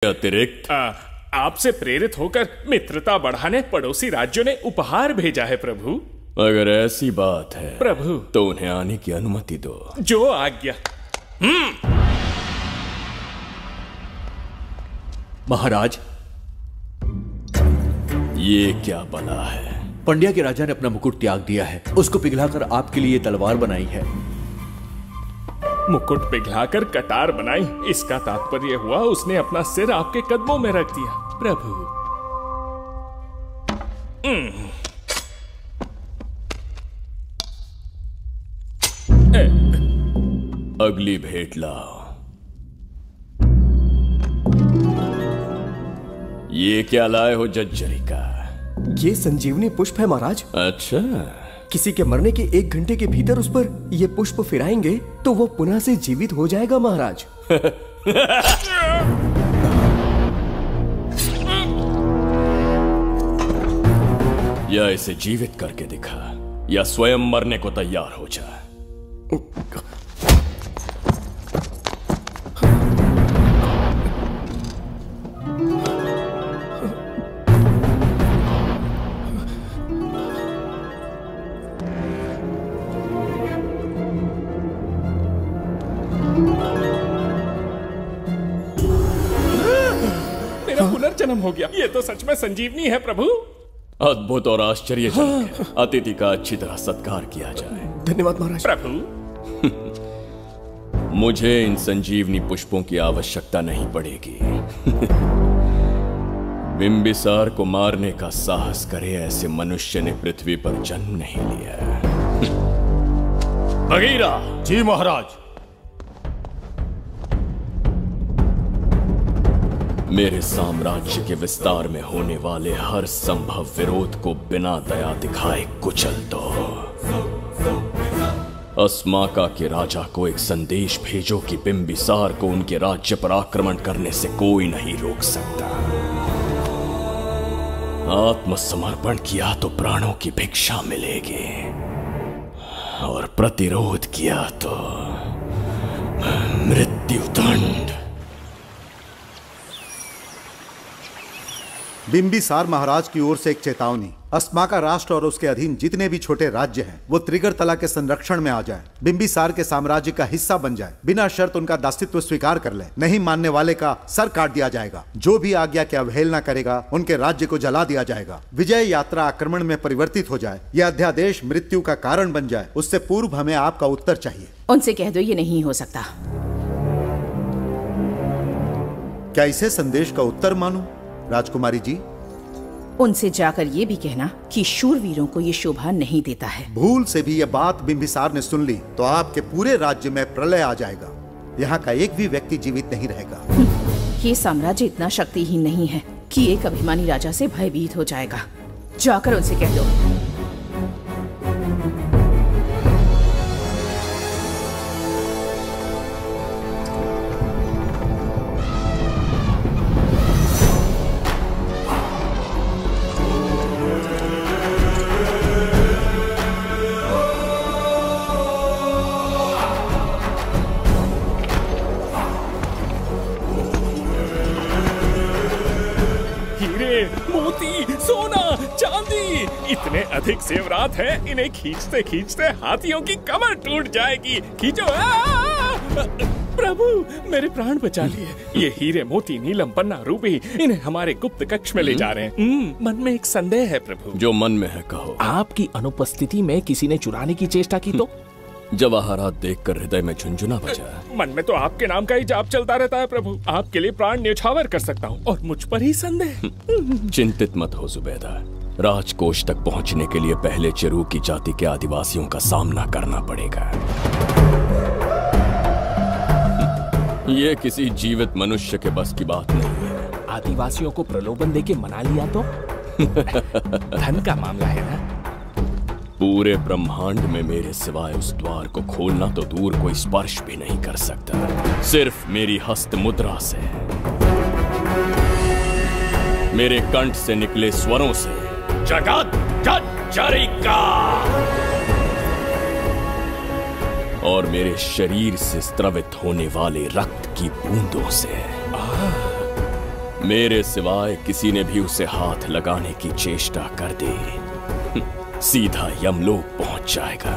अतिरिक्त आपसे प्रेरित होकर मित्रता बढ़ाने पड़ोसी राज्यों ने उपहार भेजा है प्रभु। अगर ऐसी बात है प्रभु तो उन्हें आने की अनुमति दो। जो आज्ञा। महाराज, ये क्या बला है? पंड्या के राजा ने अपना मुकुट त्याग दिया है। उसको पिघलाकर आपके लिए तलवार बनाई है। मुकुट पिघलाकर कटार बनाई, इसका तात्पर्य हुआ उसने अपना सिर आपके कदमों में रख दिया। प्रभु अगली भेंट लाओ। ये क्या लाए हो जज्जरिका? ये संजीवनी पुष्प है महाराज। अच्छा, किसी के मरने के 1 घंटे के भीतर उस पर ये पुष्प फिराएंगे तो वो पुनः से जीवित हो जाएगा महाराज। या इसे जीवित करके दिखा या स्वयं मरने को तैयार हो जा। पुनर्जन्म हो गया। ये तो सच में संजीवनी है प्रभु। अद्भुत और आश्चर्यजनक है। अतिथि का अच्छी तरह सत्कार किया जाए। धन्यवाद महाराज। प्रभु मुझे इन संजीवनी पुष्पों की आवश्यकता नहीं पड़ेगी। बिंबिसार को मारने का साहस करे ऐसे मनुष्य ने पृथ्वी पर जन्म नहीं लिया। बगीरा। जी महाराज। मेरे साम्राज्य के विस्तार में होने वाले हर संभव विरोध को बिना दया दिखाए कुचल दो। अस्माका के राजा को एक संदेश भेजो कि बिंबिसार को उनके राज्य पर आक्रमण करने से कोई नहीं रोक सकता। आत्मसमर्पण किया तो प्राणों की भिक्षा मिलेगी और प्रतिरोध किया तो मृत्युदंड। बिंबिसार महाराज की ओर से एक चेतावनी। अस्माका राष्ट्र और उसके अधीन जितने भी छोटे राज्य हैं वो त्रिगर्तला के संरक्षण में आ जाएं, बिंबिसार के साम्राज्य का हिस्सा बन जाए, बिना शर्त उनका दासत्व स्वीकार कर ले। नहीं मानने वाले का सर काट दिया जाएगा। जो भी आज्ञा की अवहेलना करेगा उनके राज्य को जला दिया जाएगा। विजय यात्रा आक्रमण में परिवर्तित हो जाए, यह अध्यादेश मृत्यु का कारण बन जाए, उससे पूर्व हमें आपका उत्तर चाहिए। उनसे कह दो ये नहीं हो सकता। क्या इसे संदेश का उत्तर मानूं? राजकुमारी जी, उनसे जाकर ये भी कहना कि शूरवीरों को ये शोभा नहीं देता है। भूल से भी ये बात बिंबिसार ने सुन ली तो आपके पूरे राज्य में प्रलय आ जाएगा। यहाँ का एक भी व्यक्ति जीवित नहीं रहेगा। ये साम्राज्य इतना शक्तिहीन नहीं है कि एक अभिमानी राजा से भयभीत हो जाएगा। जाकर उनसे कह दो। इतने अधिक जेवरात हैं, इन्हें खींचते खींचते हाथियों की कमर टूट जाएगी। खींचो। प्रभु मेरे प्राण बचा लिए। ये हीरे मोती नीलम पन्ना रूबी इन्हें हमारे गुप्त कक्ष में ले जा रहे हैं। मन में एक संदेह है प्रभु। जो मन में है कहो। आपकी अनुपस्थिति में किसी ने चुराने की चेष्टा की तो? जवाहरात देखकर हृदय में झुंझुना बजा। मन में तो आपके नाम का ही जाप चलता रहता है प्रभु। आपके लिए प्राण न्यौछावर कर सकता हूँ और मुझ पर ही संदेह। चिंतित मत हो जुबैदा। राजकोष तक पहुंचने के लिए पहले चिरूकी जाति के आदिवासियों का सामना करना पड़ेगा। ये किसी जीवित मनुष्य के बस की बात नहीं है। आदिवासियों को प्रलोभन देके मना लिया तो? धन का मामला है ना? पूरे ब्रह्मांड में मेरे सिवाय उस द्वार को खोलना तो दूर कोई स्पर्श भी नहीं कर सकता। सिर्फ मेरी हस्त मुद्रा से, मेरे कंठ से निकले स्वरों से जगत जज्जरिका और मेरे शरीर से स्त्रवित होने वाले रक्त की बूंदों से मेरे सिवाय किसी ने भी उसे हाथ लगाने की चेष्टा कर दी, सीधा यमलोक पहुंच जाएगा।